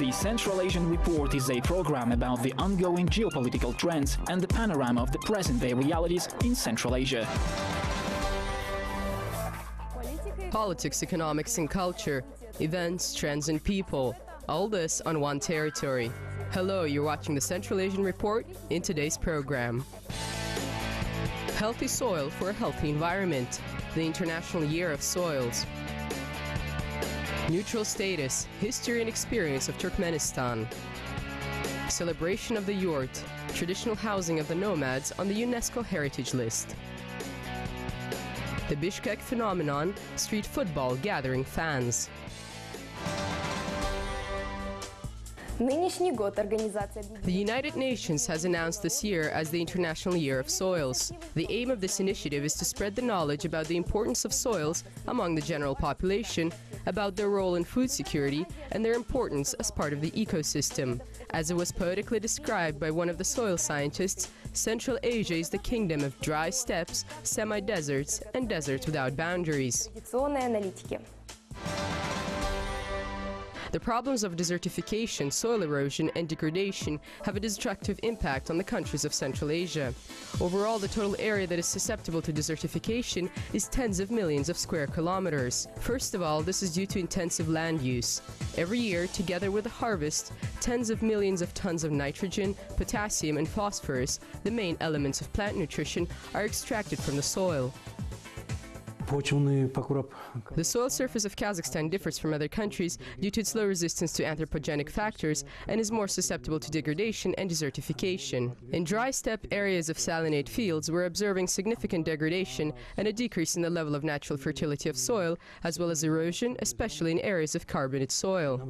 The Central Asian Report is a program about the ongoing geopolitical trends and the panorama of the present-day realities in Central Asia. Politics, economics and culture, events, trends and people, all this on one territory. Hello, you're watching the Central Asian Report in today's program. Healthy soil for a healthy environment, the International Year of Soils. Neutral status, history and experience of Turkmenistan. Celebration of the Yurt, traditional housing of the nomads on the UNESCO Heritage List. The Bishkek phenomenon, street football gathering fans. The United Nations has announced this year as the International Year of Soils. The aim of this initiative is to spread the knowledge about the importance of soils among the general population, about their role in food security, and their importance as part of the ecosystem. As it was poetically described by one of the soil scientists, Central Asia is the kingdom of dry steppes, semi-deserts, and deserts without boundaries. The problems of desertification, soil erosion and degradation have a destructive impact on the countries of Central Asia. Overall, the total area that is susceptible to desertification is tens of millions of square kilometers. First of all, this is due to intensive land use. Every year, together with the harvest, tens of millions of tons of nitrogen, potassium and phosphorus, the main elements of plant nutrition, are extracted from the soil. The soil surface of Kazakhstan differs from other countries due to its low resistance to anthropogenic factors and is more susceptible to degradation and desertification. In dry steppe areas of salinate fields, we're observing significant degradation and a decrease in the level of natural fertility of soil, as well as erosion, especially in areas of carbonate soil.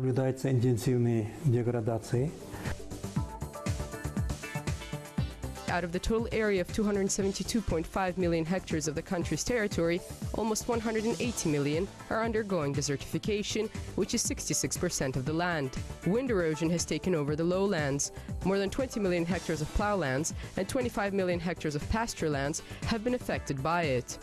Out of the total area of 272.5 million hectares of the country's territory, almost 180 million are undergoing desertification, which is 66% of the land. Wind erosion has taken over the lowlands. More than 20 million hectares of plowlands and 25 million hectares of pasture lands have been affected by it.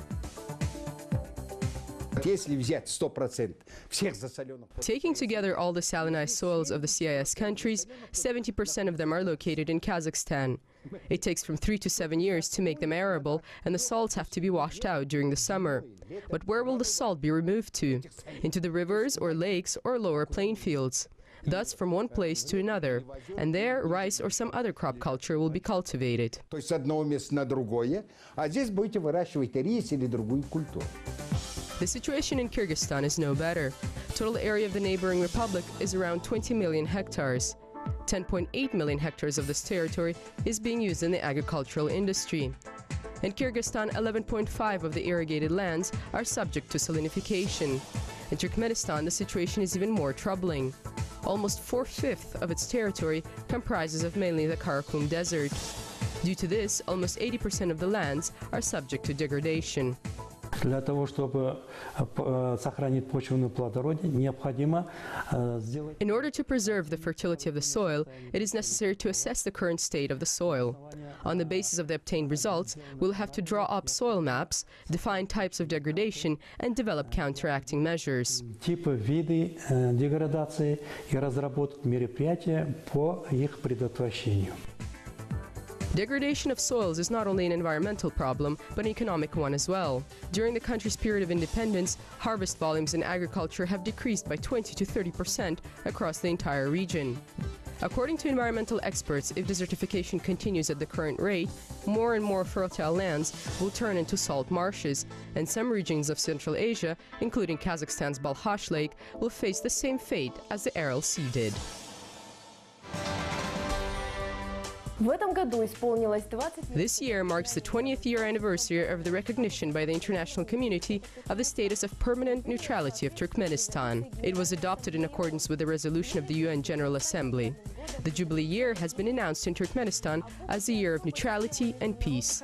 Taking together all the salinized soils of the CIS countries, 70% of them are located in Kazakhstan. It takes from 3 to 7 years to make them arable, and the salts have to be washed out during the summer. But where will the salt be removed to? Into the rivers or lakes or lower plain fields. Thus from one place to another, and there rice or some other crop culture will be cultivated. The situation in Kyrgyzstan is no better. Total area of the neighboring republic is around 20 million hectares. 10.8 million hectares of this territory is being used in the agricultural industry. In Kyrgyzstan, 11.5 of the irrigated lands are subject to salinification. In Turkmenistan, the situation is even more troubling. Almost 4/5 of its territory comprises of mainly the Karakum Desert. Due to this, almost 80% of the lands are subject to degradation. In order to preserve the fertility of the soil, it is necessary to assess the current state of the soil. On the basis of the obtained results, we'll have to draw up soil maps, define types of degradation, and develop counteracting measures. Degradation of soils is not only an environmental problem, but an economic one as well. During the country's period of independence, harvest volumes in agriculture have decreased by 20 to 30% across the entire region. According to environmental experts, if desertification continues at the current rate, more and more fertile lands will turn into salt marshes, and some regions of Central Asia, including Kazakhstan's Balkhash Lake, will face the same fate as the Aral Sea did. This year marks the 20th year anniversary of the recognition by the international community of the status of permanent neutrality of Turkmenistan. It was adopted in accordance with the resolution of the UN General Assembly. The Jubilee year has been announced in Turkmenistan as the year of neutrality and peace.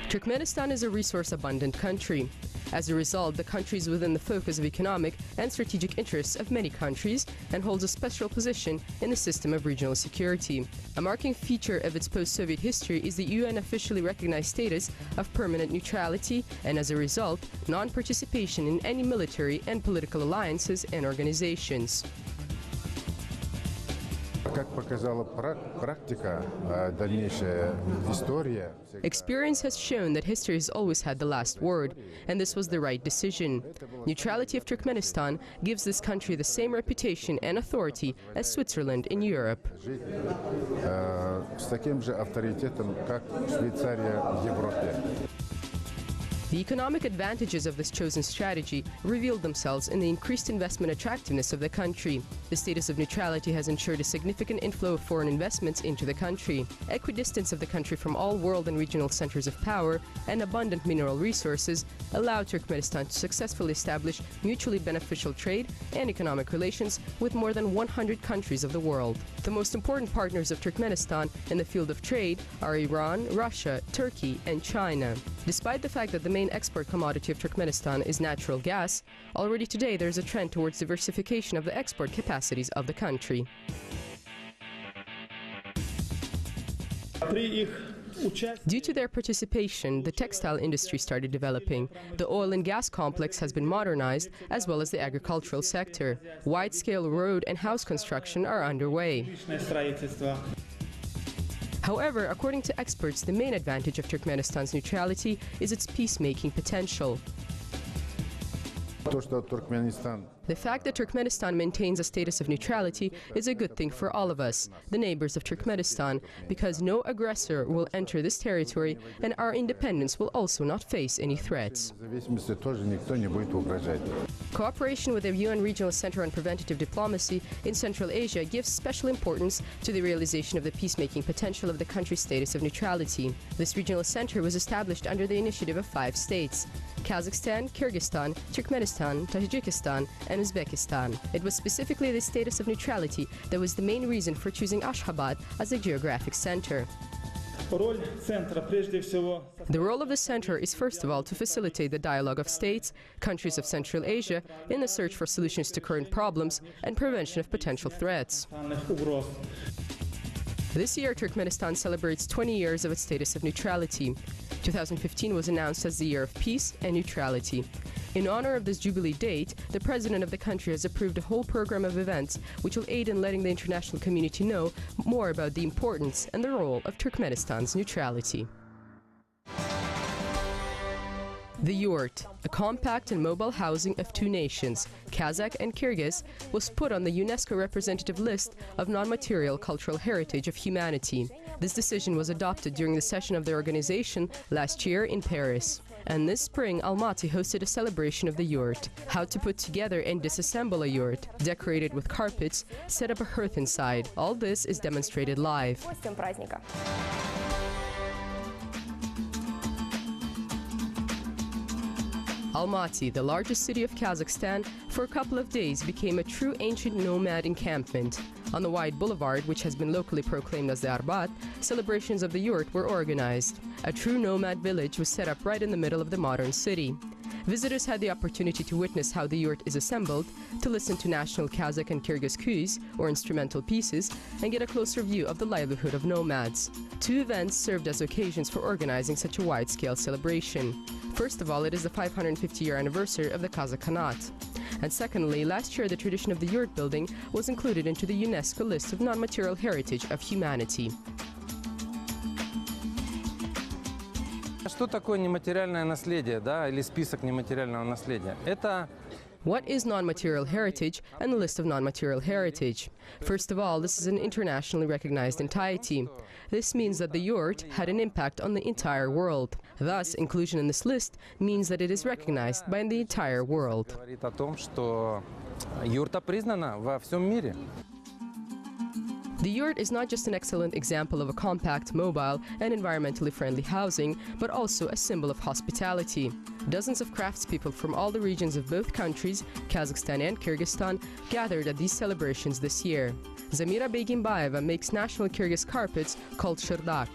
Turkmenistan is a resource-abundant country. As a result, the country is within the focus of economic and strategic interests of many countries and holds a special position in the system of regional security. A marking feature of its post-Soviet history is the UN officially recognized status of permanent neutrality and, as a result, non-participation in any military and political alliances and organizations. Experience has shown that history has always had the last word, and this was the right decision. Neutrality of Turkmenistan gives this country the same reputation and authority as Switzerland in Europe. The economic advantages of this chosen strategy revealed themselves in the increased investment attractiveness of the country. The status of neutrality has ensured a significant inflow of foreign investments into the country. Equidistance of the country from all world and regional centers of power and abundant mineral resources allowed Turkmenistan to successfully establish mutually beneficial trade and economic relations with more than 100 countries of the world. The most important partners of Turkmenistan in the field of trade are Iran, Russia, Turkey, and China. Despite the fact that the main export commodity of Turkmenistan is natural gas, already today there is a trend towards diversification of the export capacities of the country. Due to their participation, the textile industry started developing. The oil and gas complex has been modernized, as well as the agricultural sector. Wide-scale road and house construction are underway. However, according to experts, the main advantage of Turkmenistan's neutrality is its peacemaking potential. The fact that Turkmenistan maintains a status of neutrality is a good thing for all of us, the neighbors of Turkmenistan, because no aggressor will enter this territory and our independence will also not face any threats. Cooperation with the UN Regional Center on Preventative Diplomacy in Central Asia gives special importance to the realization of the peacemaking potential of the country's status of neutrality. This regional center was established under the initiative of 5 states: Kazakhstan, Kyrgyzstan, Turkmenistan, Tajikistan, and Uzbekistan. It was specifically the status of neutrality that was the main reason for choosing Ashgabat as a geographic center. The role of the center is first of all to facilitate the dialogue of states, countries of Central Asia, in the search for solutions to current problems and prevention of potential threats. This year, Turkmenistan celebrates 20 years of its status of neutrality. 2015 was announced as the year of peace and neutrality. In honor of this jubilee date, the president of the country has approved a whole program of events which will aid in letting the international community know more about the importance and the role of Turkmenistan's neutrality. The Yurt, a compact and mobile housing of 2 nations, Kazakh and Kyrgyz, was put on the UNESCO representative list of non-material cultural heritage of humanity. This decision was adopted during the session of the organization last year in Paris. And this spring, Almaty hosted a celebration of the yurt. How to put together and disassemble a yurt, decorated with carpets, set up a hearth inside. All this is demonstrated live. Almaty, the largest city of Kazakhstan, for a couple of days became a true ancient nomad encampment. On the wide boulevard, which has been locally proclaimed as the Arbat, celebrations of the yurt were organized. A true nomad village was set up right in the middle of the modern city. Visitors had the opportunity to witness how the yurt is assembled, to listen to national Kazakh and Kyrgyz kuys, or instrumental pieces, and get a closer view of the livelihood of nomads. 2 events served as occasions for organizing such a wide-scale celebration. First of all, it is the 550-year anniversary of the Kazakh Khanate. And secondly, last year the tradition of the yurt building was included into the UNESCO list of non-material heritage of humanity. Что такое нематериальное наследие, да, или список нематериального наследия? Это What is non-material heritage and the list of non-material heritage? First of all, this is an internationally recognized entity. This means that the yurt had an impact on the entire world. Thus, inclusion in this list means that it is recognized by the entire world. говорит о том, что юрта признана во всем мире. The yurt is not just an excellent example of a compact, mobile, and environmentally friendly housing, but also a symbol of hospitality. Dozens of craftspeople from all the regions of both countries, Kazakhstan and Kyrgyzstan, gathered at these celebrations this year. Zamira Begimbayeva makes national Kyrgyz carpets called shirdak.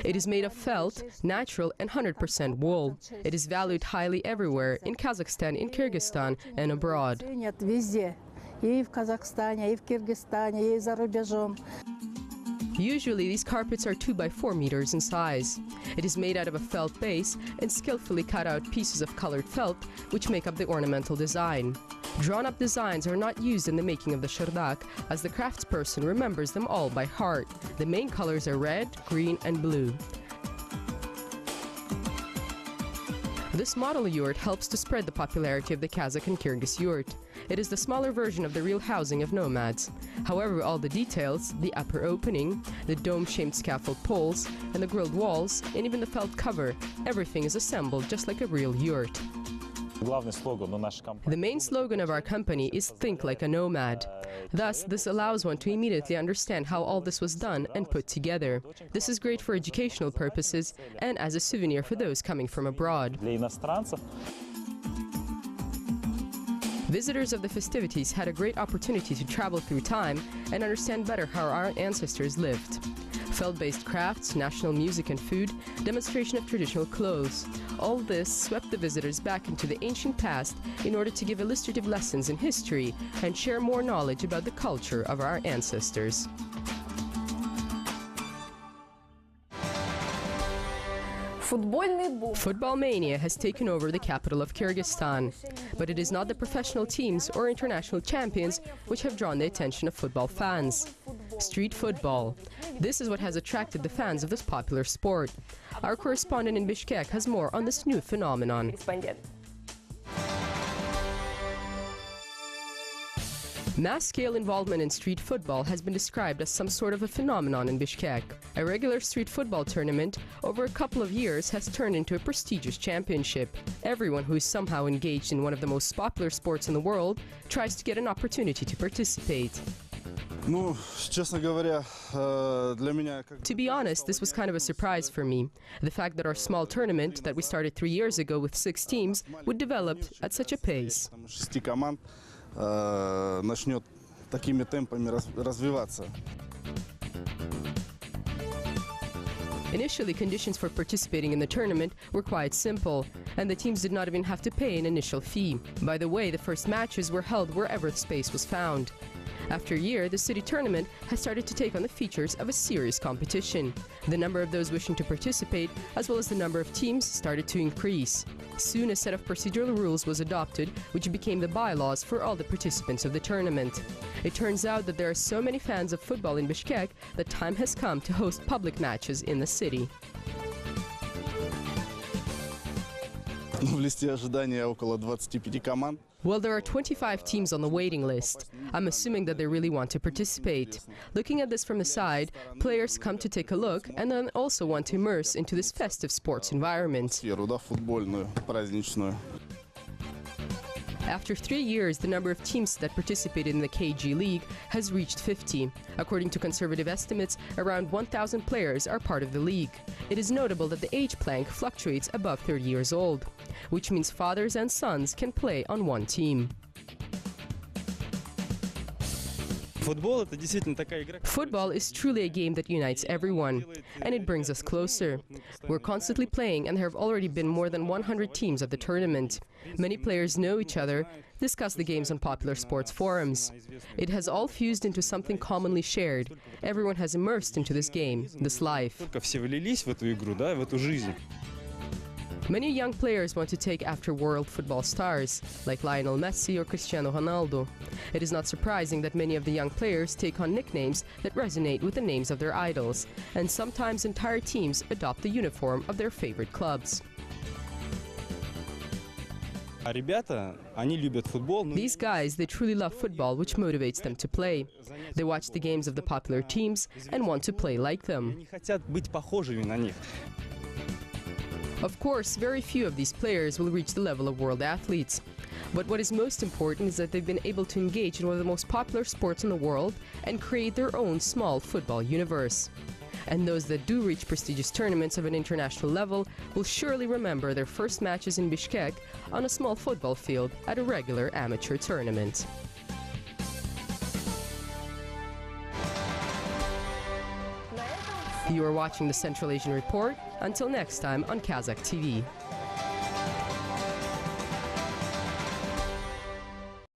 It is made of felt, natural and 100% wool. It is valued highly everywhere, in Kazakhstan, in Kyrgyzstan and abroad. Usually these carpets are 2 by 4 meters in size. It is made out of a felt base and skillfully cut out pieces of colored felt which make up the ornamental design. Drawn-up designs are not used in the making of the shardak, as the craftsperson remembers them all by heart. The main colors are red, green and blue. This model yurt helps to spread the popularity of the Kazakh and Kyrgyz yurt. It is the smaller version of the real housing of nomads. However, all the details, the upper opening, the dome-shaped scaffold poles, and the grilled walls, and even the felt cover, everything is assembled just like a real yurt. The main slogan of our company is "Think like a nomad." Thus, this allows one to immediately understand how all this was done and put together. This is great for educational purposes and as a souvenir for those coming from abroad. Visitors of the festivities had a great opportunity to travel through time and understand better how our ancestors lived. Felt-based crafts, national music and food, demonstration of traditional clothes. All this swept the visitors back into the ancient past in order to give illustrative lessons in history and share more knowledge about the culture of our ancestors. Football mania has taken over the capital of Kyrgyzstan, but it is not the professional teams or international champions which have drawn the attention of football fans. Street football. This is what has attracted the fans of this popular sport. Our correspondent in Bishkek has more on this new phenomenon. Mass-scale involvement in street football has been described as some sort of a phenomenon in Bishkek. A regular street football tournament over a couple of years has turned into a prestigious championship. Everyone who is somehow engaged in one of the most popular sports in the world tries to get an opportunity to participate. To be honest, this was kind of a surprise for me. The fact that our small tournament that we started 3 years ago with 6 teams would develop at such a pace. Начнет такими темпами развиваться. Initially, conditions for participating in the tournament were quite simple, and the teams did not even have to pay an initial fee. By the way, the first matches were held wherever space was found. After a year, the city tournament has started to take on the features of a serious competition. The number of those wishing to participate, as well as the number of teams, started to increase. Soon, a set of procedural rules was adopted, which became the bylaws for all the participants of the tournament. It turns out that there are so many fans of football in Bishkek that time has come to host public matches in the city. В листе ожидания около 25 команд. Well, there are 25 teams on the waiting list. I'm assuming that they really want to participate. Looking at this from the side, players come to take a look and then also want to immerse into this festive sports environment. After 3 years, the number of teams that participated in the KG League has reached 50. According to conservative estimates, around 1,000 players are part of the league. It is notable that the age plank fluctuates above 30 years old, which means fathers and sons can play on one team. Football is truly a game that unites everyone, and it brings us closer. We're constantly playing, and there have already been more than 100 teams at the tournament. Many players know each other, discuss the games on popular sports forums. It has all fused into something commonly shared. Everyone has immersed into this game, this life. Many young players want to take after world football stars, like Lionel Messi or Cristiano Ronaldo. It is not surprising that many of the young players take on nicknames that resonate with the names of their idols, and sometimes entire teams adopt the uniform of their favorite clubs. These guys, they truly love football, which motivates them to play. They watch the games of the popular teams and want to play like them. Of course, very few of these players will reach the level of world athletes. But what is most important is that they've been able to engage in one of the most popular sports in the world and create their own small football universe. And those that do reach prestigious tournaments of an international level will surely remember their first matches in Bishkek on a small football field at a regular amateur tournament. You are watching the Central Asian Report. Until next time on Kazakh TV.